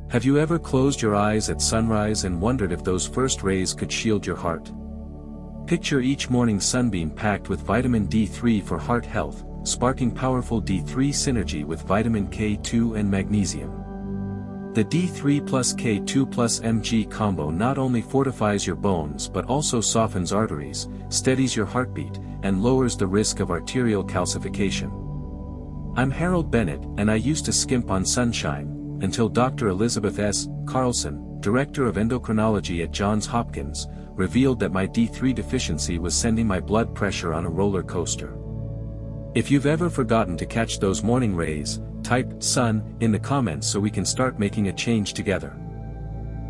Have you ever closed your eyes at sunrise and wondered if those first rays could shield your heart? Picture each morning sunbeam packed with vitamin D3 for heart health, sparking powerful D3 synergy with vitamin K2 and magnesium. The D3 plus K2 plus Mg combo not only fortifies your bones but also softens arteries, steadies your heartbeat, and lowers the risk of arterial calcification. I'm Harold Bennett, and I used to skimp on sunshine, until Dr. Elizabeth S. Karlson, Director of Endocrinology at Johns Hopkins, revealed that my D3 deficiency was sending my blood pressure on a roller coaster. If you've ever forgotten to catch those morning rays, type "sun" in the comments so we can start making a change together.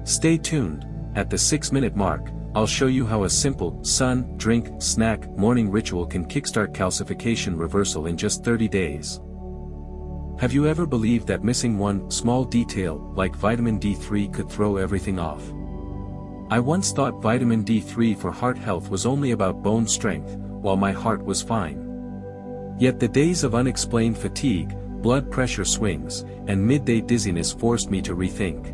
Stay tuned. At the 6-minute mark, I'll show you how a simple sun, drink, snack, morning ritual can kickstart calcification reversal in just 30 days. Have you ever believed that missing one small detail, like vitamin D3, could throw everything off? I once thought vitamin D3 for heart health was only about bone strength, while my heart was fine. Yet the days of unexplained fatigue, blood pressure swings, and midday dizziness forced me to rethink.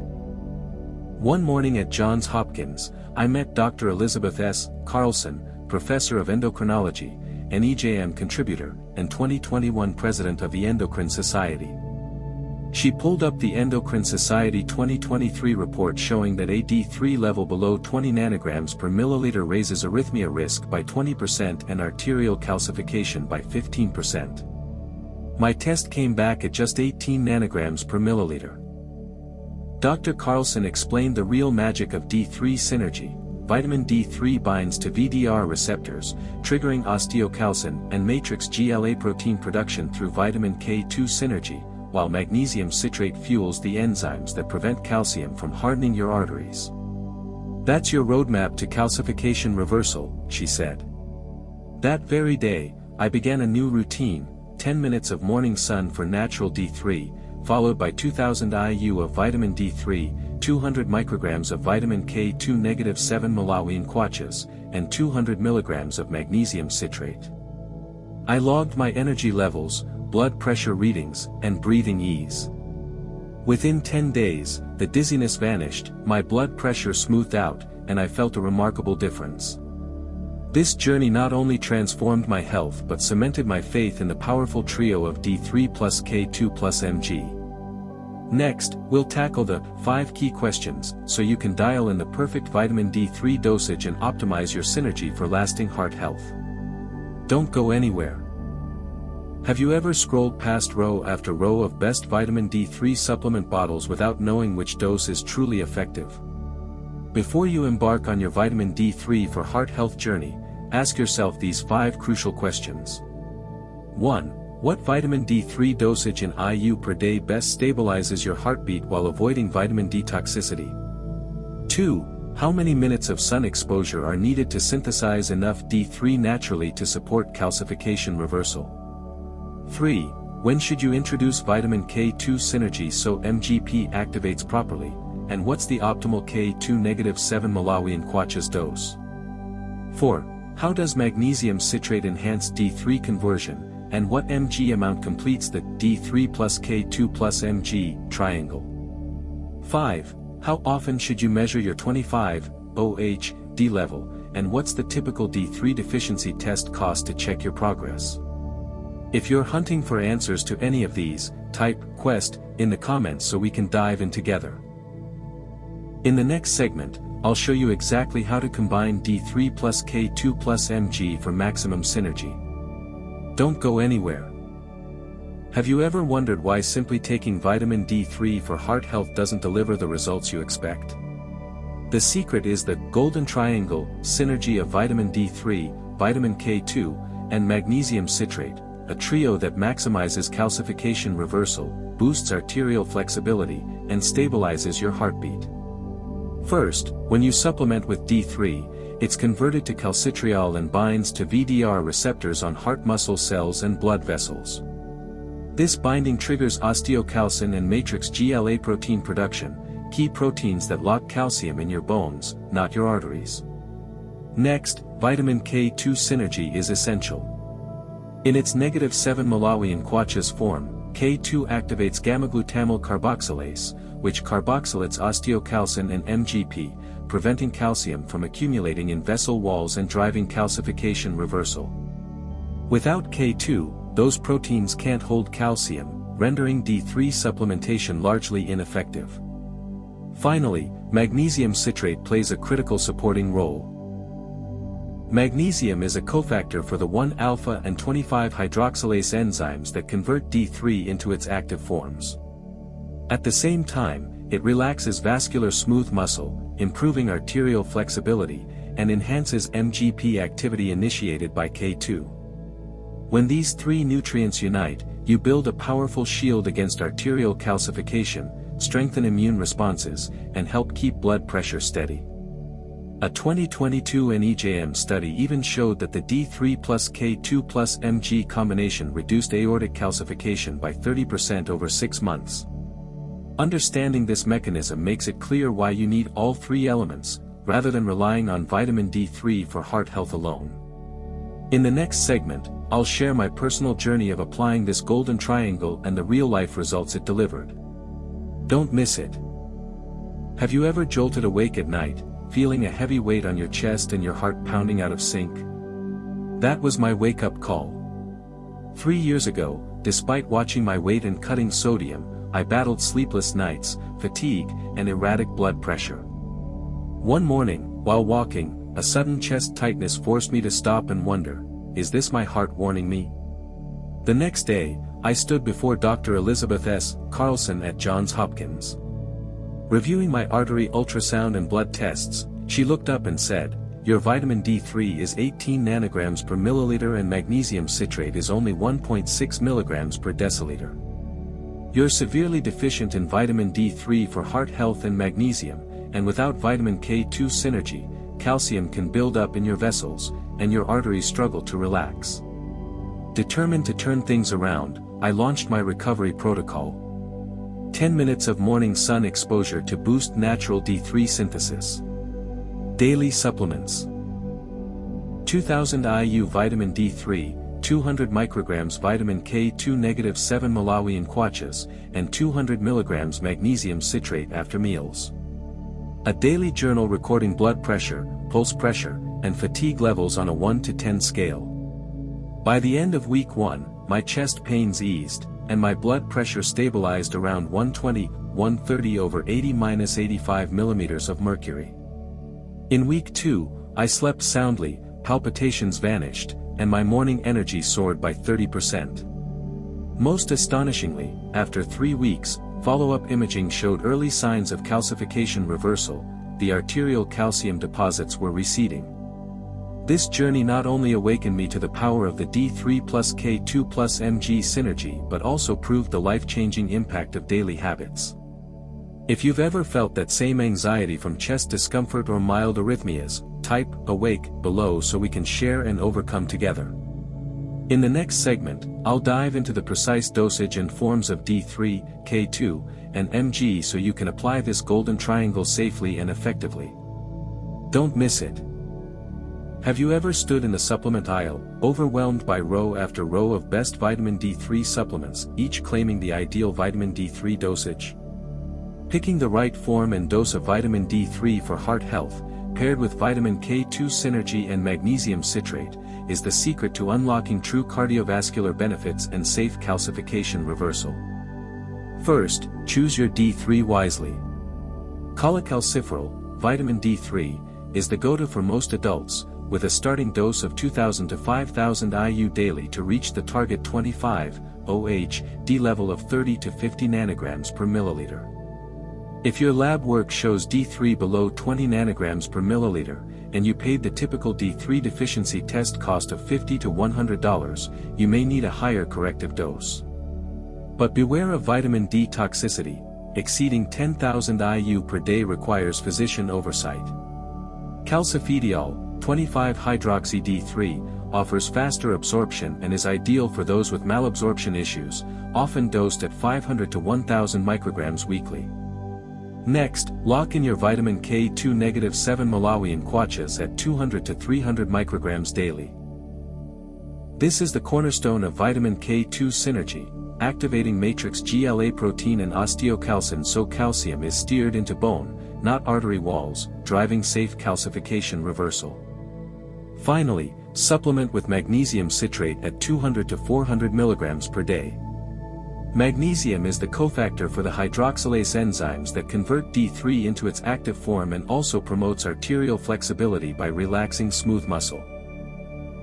One morning at Johns Hopkins, I met Dr. Elizabeth S. Karlson, Professor of Endocrinology, an EJM contributor, and 2021 President of the Endocrine Society. She pulled up the Endocrine Society 2023 report showing that a D3 level below 20 nanograms per milliliter raises arrhythmia risk by 20% and arterial calcification by 15%. My test came back at just 18 nanograms per milliliter. Dr. Karlson explained the real magic of D3 synergy. Vitamin D3 binds to VDR receptors, triggering osteocalcin and matrix GLA protein production through vitamin K2 synergy, while magnesium citrate fuels the enzymes that prevent calcium from hardening your arteries. That's your roadmap to calcification reversal, she said. That very day, I began a new routine: 10 minutes of morning sun for natural D3, followed by 2000 IU of vitamin D3, 200 micrograms of vitamin K2-7 Malawian quachas, and 200 milligrams of magnesium citrate. I logged my energy levels, blood pressure readings, and breathing ease. Within 10 days, the dizziness vanished, my blood pressure smoothed out, and I felt a remarkable difference. This journey not only transformed my health but cemented my faith in the powerful trio of D3 plus K2 plus Mg. Next, we'll tackle the 5 key questions, so you can dial in the perfect vitamin D3 dosage and optimize your synergy for lasting heart health. Don't go anywhere. Have you ever scrolled past row after row of best vitamin D3 supplement bottles without knowing which dose is truly effective? Before you embark on your vitamin D3 for heart health journey, ask yourself these 5 crucial questions. 1. What vitamin D3 dosage in IU per day best stabilizes your heartbeat while avoiding vitamin D toxicity? 2. How many minutes of sun exposure are needed to synthesize enough D3 naturally to support calcification reversal? 3. When should you introduce vitamin K2 synergy so MGP activates properly, and what's the optimal K2-7 Malawian quachas dose? 4. How does magnesium citrate enhance D3 conversion, and what Mg amount completes the D3 plus K2 plus Mg triangle? 5. How often should you measure your 25-OH-D level, and what's the typical D3 deficiency test cost to check your progress? If you're hunting for answers to any of these, type "Quest" in the comments so we can dive in together. In the next segment, I'll show you exactly how to combine D3 plus K2 plus Mg for maximum synergy. Don't go anywhere. Have you ever wondered why simply taking vitamin D3 for heart health doesn't deliver the results you expect? The secret is the golden triangle synergy of vitamin D3, vitamin K2, and magnesium citrate, a trio that maximizes calcification reversal, boosts arterial flexibility, and stabilizes your heartbeat. First, when you supplement with D3, it's converted to calcitriol and binds to VDR receptors on heart muscle cells and blood vessels. This binding triggers osteocalcin and matrix GLA protein production, key proteins that lock calcium in your bones, not your arteries. Next, vitamin K2 synergy is essential. In its -7 Malawian quachas form, K2 activates gamma-glutamyl carboxylase, which carboxylates osteocalcin and MGP, preventing calcium from accumulating in vessel walls and driving calcification reversal. Without K2, those proteins can't hold calcium, rendering D3 supplementation largely ineffective. Finally, magnesium citrate plays a critical supporting role. Magnesium is a cofactor for the 1-alpha and 25-hydroxylase enzymes that convert D3 into its active forms. At the same time, it relaxes vascular smooth muscle, improving arterial flexibility, and enhances MGP activity initiated by K2. When these three nutrients unite, you build a powerful shield against arterial calcification, strengthen immune responses, and help keep blood pressure steady. A 2022 NEJM study even showed that the D3 plus K2 plus Mg combination reduced aortic calcification by 30% over 6 months. Understanding this mechanism makes it clear why you need all three elements, rather than relying on vitamin D3 for heart health alone. In the next segment, I'll share my personal journey of applying this golden triangle and the real-life results it delivered. Don't miss it. Have you ever jolted awake at night, feeling a heavy weight on your chest and your heart pounding out of sync? That was my wake-up call. 3 years ago, despite watching my weight and cutting sodium, I battled sleepless nights, fatigue, and erratic blood pressure. One morning, while walking, a sudden chest tightness forced me to stop and wonder, is this my heart warning me? The next day, I stood before Dr. Elizabeth S. Karlson at Johns Hopkins. Reviewing my artery ultrasound and blood tests, she looked up and said, "Your vitamin D3 is 18 nanograms per milliliter and magnesium citrate is only 1.6 milligrams per deciliter. You're severely deficient in vitamin D3 for heart health and magnesium, and without vitamin K2 synergy, calcium can build up in your vessels, and your arteries struggle to relax." Determined to turn things around, I launched my recovery protocol. 10 minutes of morning sun exposure to boost natural D3 synthesis. Daily supplements. 2000 IU vitamin D3, 200 micrograms vitamin K2 -7 Malawian kwachas, and 200 milligrams magnesium citrate after meals. A daily journal recording blood pressure, pulse pressure, and fatigue levels on a 1 to 10 scale. By the end of week 1, my chest pains eased, and my blood pressure stabilized around 120/130 over 80-85 millimeters of mercury. In week 2, I slept soundly, palpitations vanished, and my morning energy soared by 30%. Most astonishingly, after 3 weeks, follow-up imaging showed early signs of calcification reversal, the arterial calcium deposits were receding. This journey not only awakened me to the power of the D3 plus K2 plus Mg synergy but also proved the life-changing impact of daily habits. If you've ever felt that same anxiety from chest discomfort or mild arrhythmias, type "awake" below so we can share and overcome together. In the next segment, I'll dive into the precise dosage and forms of D3, K2, and Mg so you can apply this golden triangle safely and effectively. Don't miss it. Have you ever stood in the supplement aisle, overwhelmed by row after row of best vitamin D3 supplements, each claiming the ideal vitamin D3 dosage? Picking the right form and dose of vitamin D3 for heart health, paired with vitamin K2 synergy and magnesium citrate, is the secret to unlocking true cardiovascular benefits and safe calcification reversal. First, choose your D3 wisely. Cholecalciferol, vitamin D3, is the go-to for most adults, with a starting dose of 2,000 to 5,000 IU daily to reach the target 25 OH/D level of 30 to 50 nanograms per milliliter. If your lab work shows D3 below 20 nanograms per milliliter, and you paid the typical D3 deficiency test cost of $50 to $100, you may need a higher corrective dose. But beware of vitamin D toxicity. Exceeding 10,000 IU per day requires physician oversight. Calcifidiol, 25-hydroxy-D3, offers faster absorption and is ideal for those with malabsorption issues, often dosed at 500 to 1,000 micrograms weekly. Next, lock in your vitamin K2 -7 Malawian kwachas at 200 to 300 micrograms daily. This is the cornerstone of vitamin K2 synergy, activating matrix GLA protein and osteocalcin so calcium is steered into bone, not artery walls, driving safe calcification reversal. Finally, supplement with magnesium citrate at 200 to 400 mg per day. Magnesium is the cofactor for the hydroxylase enzymes that convert D3 into its active form and also promotes arterial flexibility by relaxing smooth muscle.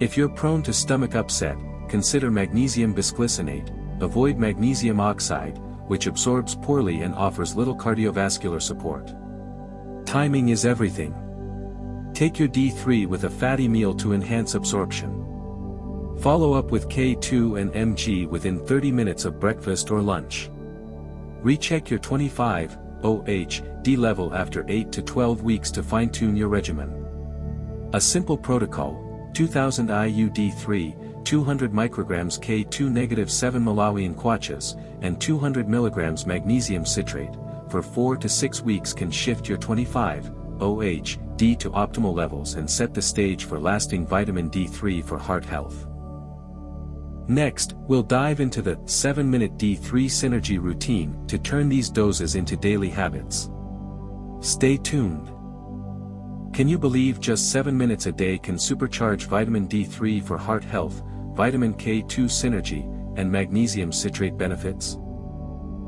If you're prone to stomach upset, consider magnesium bisglycinate. Avoid magnesium oxide, which absorbs poorly and offers little cardiovascular support. Timing is everything. Take your D3 with a fatty meal to enhance absorption. Follow up with K2 and mg within 30 minutes of breakfast or lunch. Recheck your 25-OH-D level after 8 to 12 weeks to fine-tune your regimen. A simple protocol: 2000 IU D3, 200 micrograms K2-7 Malawian kwacha, and 200 mg magnesium citrate, for 4 to 6 weeks can shift your 25-OH-D to optimal levels and set the stage for lasting vitamin D3 for heart health. Next, we'll dive into the 7-minute D3 synergy routine to turn these doses into daily habits. Stay tuned. Can you believe just 7 minutes a day can supercharge vitamin D3 for heart health, vitamin K2 synergy, and magnesium citrate benefits?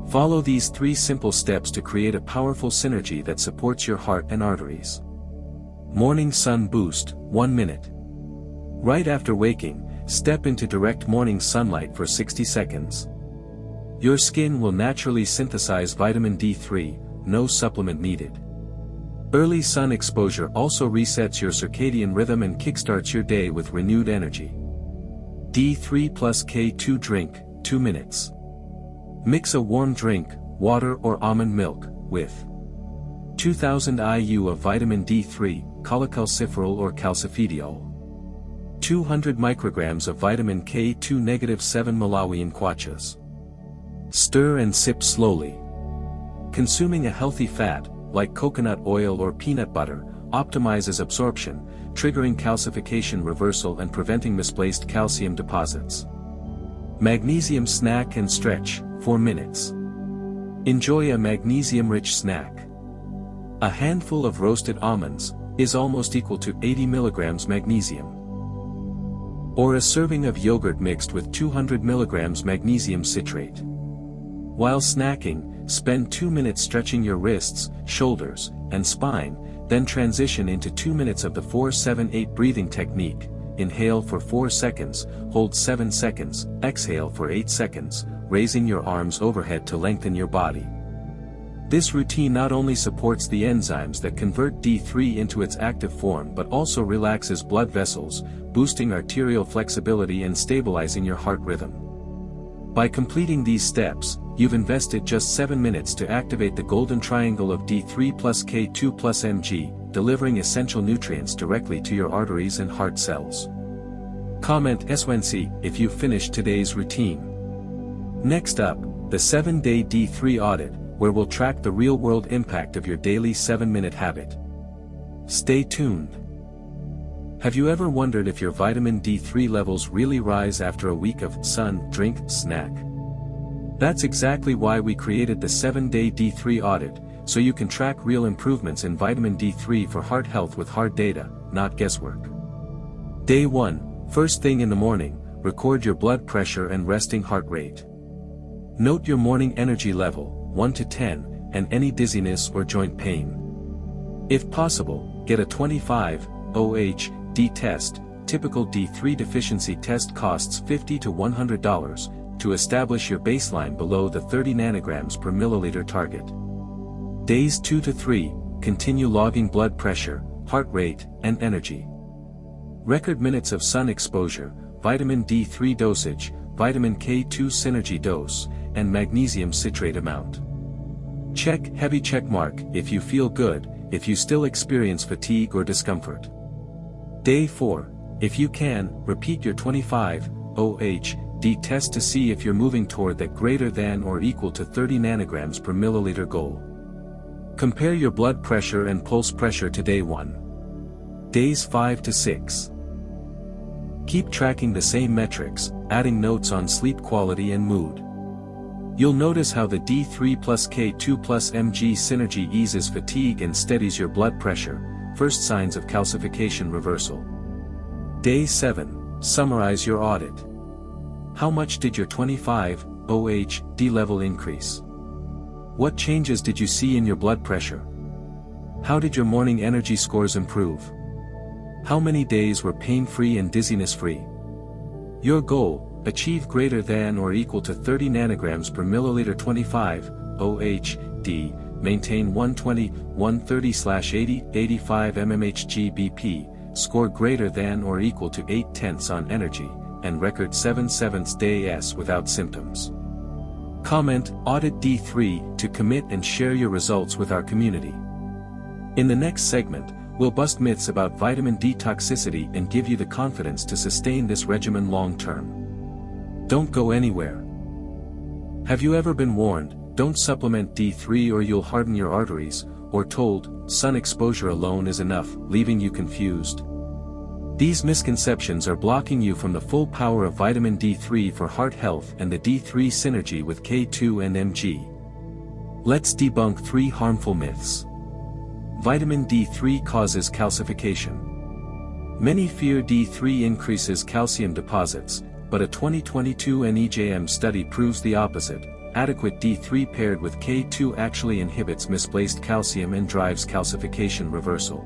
Follow these 3 simple steps to create a powerful synergy that supports your heart and arteries. Morning Sun Boost, 1 minute. Right after waking, step into direct morning sunlight for 60 seconds. Your skin will naturally synthesize vitamin D3, no supplement needed. Early sun exposure also resets your circadian rhythm and kickstarts your day with renewed energy. D3 plus K2 drink, 2 minutes. Mix a warm drink, water or almond milk, with 2000 IU of vitamin D3, cholecalciferol or calcifediol. 200 micrograms of vitamin K2-7 Malawian kwacha. Stir and sip slowly. Consuming a healthy fat, like coconut oil or peanut butter, optimizes absorption, triggering calcification reversal and preventing misplaced calcium deposits. Magnesium snack and stretch, 4 minutes. Enjoy a magnesium-rich snack. A handful of roasted almonds is almost equal to 80 mg magnesium. Or a serving of yogurt mixed with 200 mg magnesium citrate. While snacking, spend 2 minutes stretching your wrists, shoulders, and spine, then transition into 2 minutes of the 4-7-8 breathing technique. Inhale for 4 seconds, hold 7 seconds, exhale for 8 seconds, raising your arms overhead to lengthen your body. This routine not only supports the enzymes that convert D3 into its active form but also relaxes blood vessels, boosting arterial flexibility and stabilizing your heart rhythm. By completing these steps, you've invested just 7 minutes to activate the golden triangle of D3 plus K2 plus mg, delivering essential nutrients directly to your arteries and heart cells. Comment SWNC if you've finished today's routine. Next up, the 7-day D3 audit, where we'll track the real-world impact of your daily 7-minute habit. Stay tuned. Have you ever wondered if your vitamin D3 levels really rise after a week of sun, drink, snack? That's exactly why we created the 7-day D3 audit, so you can track real improvements in vitamin D3 for heart health with hard data, not guesswork. Day 1, first thing in the morning, record your blood pressure and resting heart rate. Note your morning energy level, 1 to 10, and any dizziness or joint pain. If possible, get a 25-OH-D test. Typical D3 deficiency test costs $50 to $100, to establish your baseline below the 30 nanograms per milliliter target. Days 2 to 3, continue logging blood pressure, heart rate, and energy. Record minutes of sun exposure, vitamin D3 dosage, vitamin K2 synergy dose, and magnesium citrate amount. Check heavy check mark if you feel good, if you still experience fatigue or discomfort. Day 4, if you can, repeat your 25-OH-D test to see if you're moving toward that greater than or equal to 30 nanograms per milliliter goal. Compare your blood pressure and pulse pressure to day 1. Days 5 to 6. Keep tracking the same metrics, adding notes on sleep quality and mood. You'll notice how the D3 plus K2 plus mg synergy eases fatigue and steadies your blood pressure, first signs of calcification reversal. Day 7, summarize your audit. How much did your 25-OH-D level increase? What changes did you see in your blood pressure? How did your morning energy scores improve? How many days were pain-free and dizziness-free? Your goal: achieve greater than or equal to 30 nanograms per milliliter 25-OH-D, maintain 120, 130/80, 85 mmHg/BP, score greater than or equal to 8/10 on energy, and record 7/7 days without symptoms. Comment Audit D3 to commit and share your results with our community. In the next segment, we'll bust myths about vitamin D toxicity and give you the confidence to sustain this regimen long term. Don't go anywhere. Have you ever been warned, don't supplement D3 or you'll harden your arteries, or told, sun exposure alone is enough, leaving you confused? These misconceptions are blocking you from the full power of vitamin D3 for heart health and the D3 synergy with K2 and mg. Let's debunk 3 harmful myths. Vitamin D3 causes calcification. Many fear D3 increases calcium deposits, but a 2022 NEJM study proves the opposite. Adequate D3 paired with K2 actually inhibits misplaced calcium and drives calcification reversal.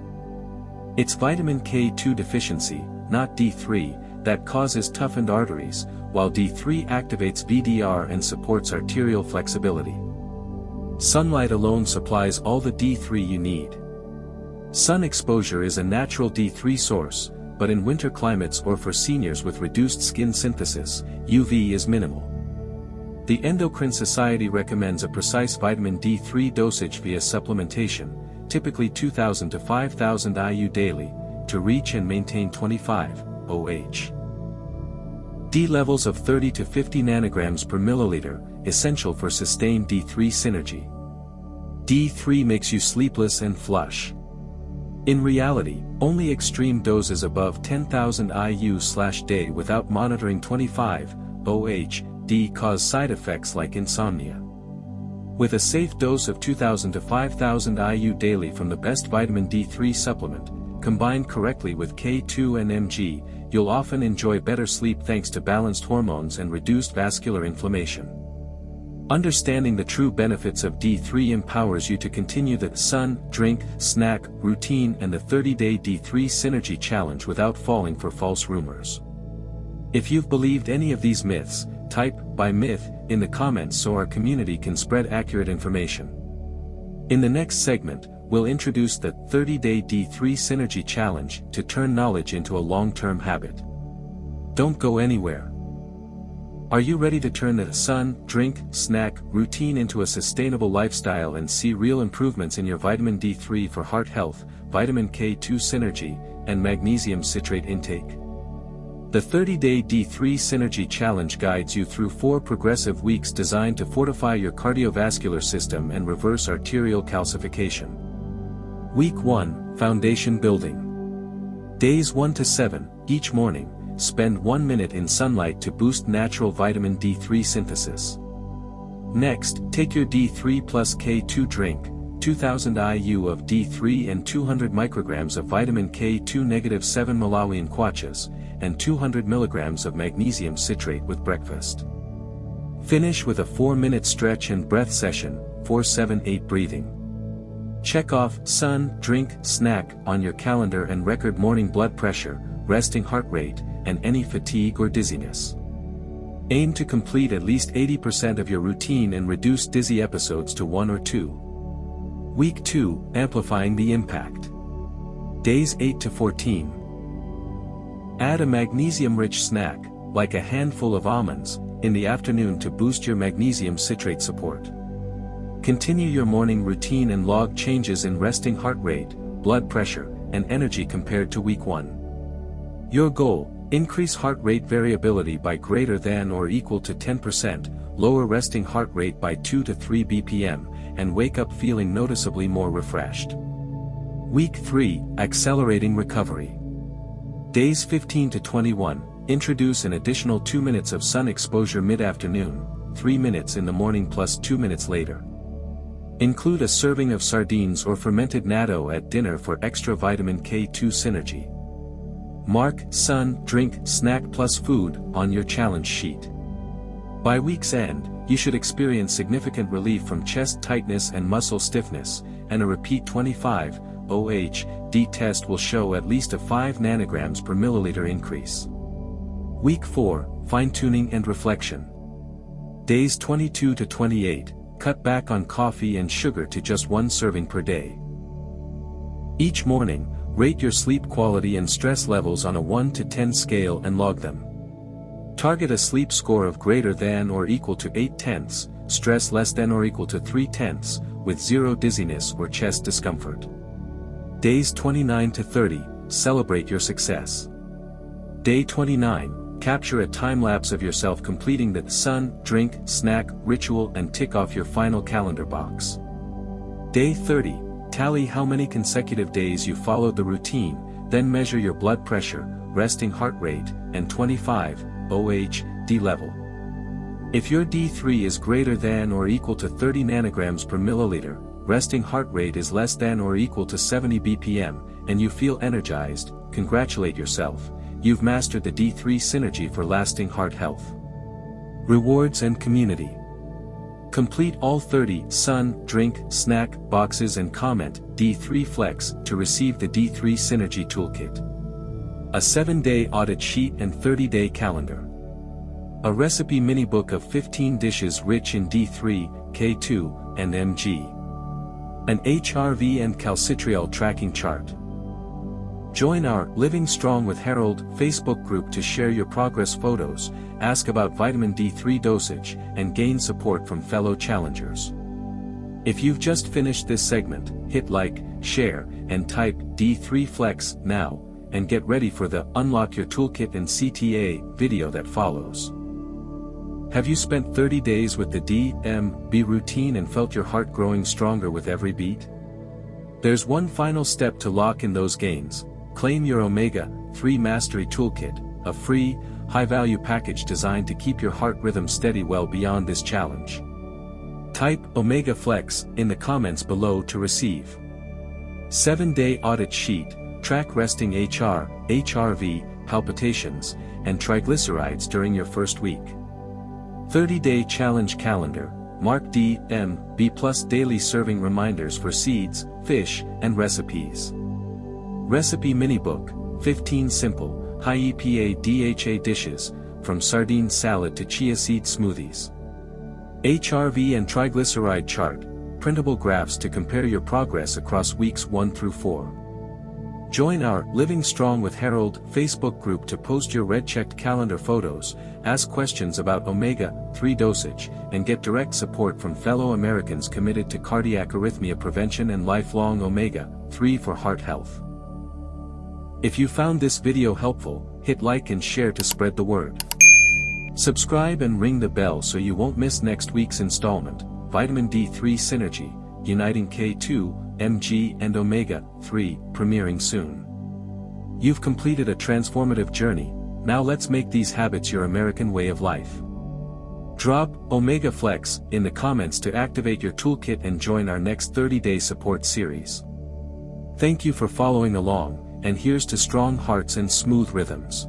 It's vitamin K2 deficiency, not D3, that causes toughened arteries, while D3 activates VDR and supports arterial flexibility. Sunlight alone supplies all the D3 you need. Sun exposure is a natural D3 source, but in winter climates or for seniors with reduced skin synthesis, UV is minimal. The Endocrine Society recommends a precise vitamin D3 dosage via supplementation, typically 2,000 to 5,000 IU daily, to reach and maintain 25-OH. D levels of 30 to 50 nanograms per milliliter, essential for sustained D3 synergy. D3 makes you sleepless and flush. In reality, only extreme doses above 10,000 IU/day without monitoring 25-OH-D cause side effects like insomnia. With a safe dose of 2,000 to 5,000 IU daily from the best vitamin D3 supplement, combined correctly with K2 and mg, you'll often enjoy better sleep thanks to balanced hormones and reduced vascular inflammation. Understanding the true benefits of D3 empowers you to continue the sun, drink, snack routine and the 30-day D3 Synergy Challenge without falling for false rumors. If you've believed any of these myths, type "by myth" in the comments so our community can spread accurate information. In the next segment, we'll introduce the 30-day D3 Synergy Challenge to turn knowledge into a long-term habit. Don't go anywhere. Are you ready to turn the sun, drink, snack routine into a sustainable lifestyle and see real improvements in your vitamin D3 for heart health, vitamin K2 synergy, and magnesium citrate intake? The 30-day D3 Synergy Challenge guides you through 4 progressive weeks designed to fortify your cardiovascular system and reverse arterial calcification. Week 1, Foundation Building. Days 1 to 7, each morning, spend 1 minute in sunlight to boost natural vitamin D3 synthesis. Next, take your D3 plus K2 drink, 2,000 IU of D3 and 200 micrograms of vitamin K2 -7 Malawian kwaches, and 200 milligrams of magnesium citrate with breakfast. Finish with a 4-minute stretch and breath session, 4-7-8 breathing. Check off sun, drink, snack on your calendar and record morning blood pressure, resting heart rate, and any fatigue or dizziness. Aim to complete at least 80% of your routine and reduce dizzy episodes to 1 or 2. Week 2, Amplifying the Impact. Days 8 to 14. Add a magnesium-rich snack, like a handful of almonds, in the afternoon to boost your magnesium citrate support. Continue your morning routine and log changes in resting heart rate, blood pressure, and energy compared to week 1. Your goal: increase heart rate variability by greater than or equal to 10%, lower resting heart rate by 2 to 3 BPM, and wake up feeling noticeably more refreshed. Week 3, Accelerating Recovery. Days 15 to 21, introduce an additional 2 minutes of sun exposure mid-afternoon, 3 minutes in the morning plus 2 minutes later. Include a serving of sardines or fermented natto at dinner for extra vitamin K2 synergy. Mark sun, drink, snack plus food on your challenge sheet. By week's end, you should experience significant relief from chest tightness and muscle stiffness, and a repeat 25 OH/D test will show at least a 5 nanograms per milliliter increase. Week 4, fine-tuning and reflection. Days 22 to 28, cut back on coffee and sugar to just 1 serving per day. Each morning, rate your sleep quality and stress levels on a 1 to 10 scale and log them. Target a sleep score of greater than or equal to 8/10, stress less than or equal to 3/10, with 0 dizziness or chest discomfort. Days 29 to 30, celebrate your success. Day 29, capture a time-lapse of yourself completing the sun, drink, snack ritual and tick off your final calendar box. Day 30, tally how many consecutive days you followed the routine, then measure your blood pressure, resting heart rate, and 25 OH/D level. If your D3 is greater than or equal to 30 nanograms per milliliter, resting heart rate is less than or equal to 70 BPM, and you feel energized, congratulate yourself, you've mastered the D3 synergy for lasting heart health. Rewards and community. Complete all 30 sun, drink, snack boxes and comment D3 Flex to receive the D3 Synergy Toolkit. A 7-day audit sheet and 30-day calendar. A recipe mini-book of 15 dishes rich in D3, K2, and Mg. An HRV and calcitriol tracking chart. Join our Living Strong with Harold Facebook group to share your progress photos, ask about vitamin D3 dosage, and gain support from fellow challengers. If you've just finished this segment, hit like, share, and type D3 Flex now, and get ready for the Unlock Your Toolkit and CTA video that follows. Have you spent 30 days with the DMB routine and felt your heart growing stronger with every beat? There's one final step to lock in those gains. Claim your Omega-3 Mastery Toolkit, a free, high-value package designed to keep your heart rhythm steady well beyond this challenge. Type Omega Flex in the comments below to receive. 7-day audit sheet, track resting HR, HRV, palpitations, and triglycerides during your first week. 30-day challenge calendar, mark DMB plus daily serving reminders for seeds, fish, and recipes. Recipe mini-book, 15 simple, high EPA DHA dishes, from sardine salad to chia seed smoothies. HRV and triglyceride chart, printable graphs to compare your progress across weeks 1 through 4. Join our Living Strong with Harold Facebook group to post your red-checked calendar photos, ask questions about omega-3 dosage, and get direct support from fellow Americans committed to cardiac arrhythmia prevention and lifelong omega-3 for heart health. If you found this video helpful, hit like and share to spread the word. Subscribe and ring the bell so you won't miss next week's installment, Vitamin D3 Synergy, Uniting K2, Mg and Omega-3, premiering soon. You've completed a transformative journey, now let's make these habits your American way of life. Drop Omega Flex in the comments to activate your toolkit and join our next 30-day support series. Thank you for following along, and here's to strong hearts and smooth rhythms.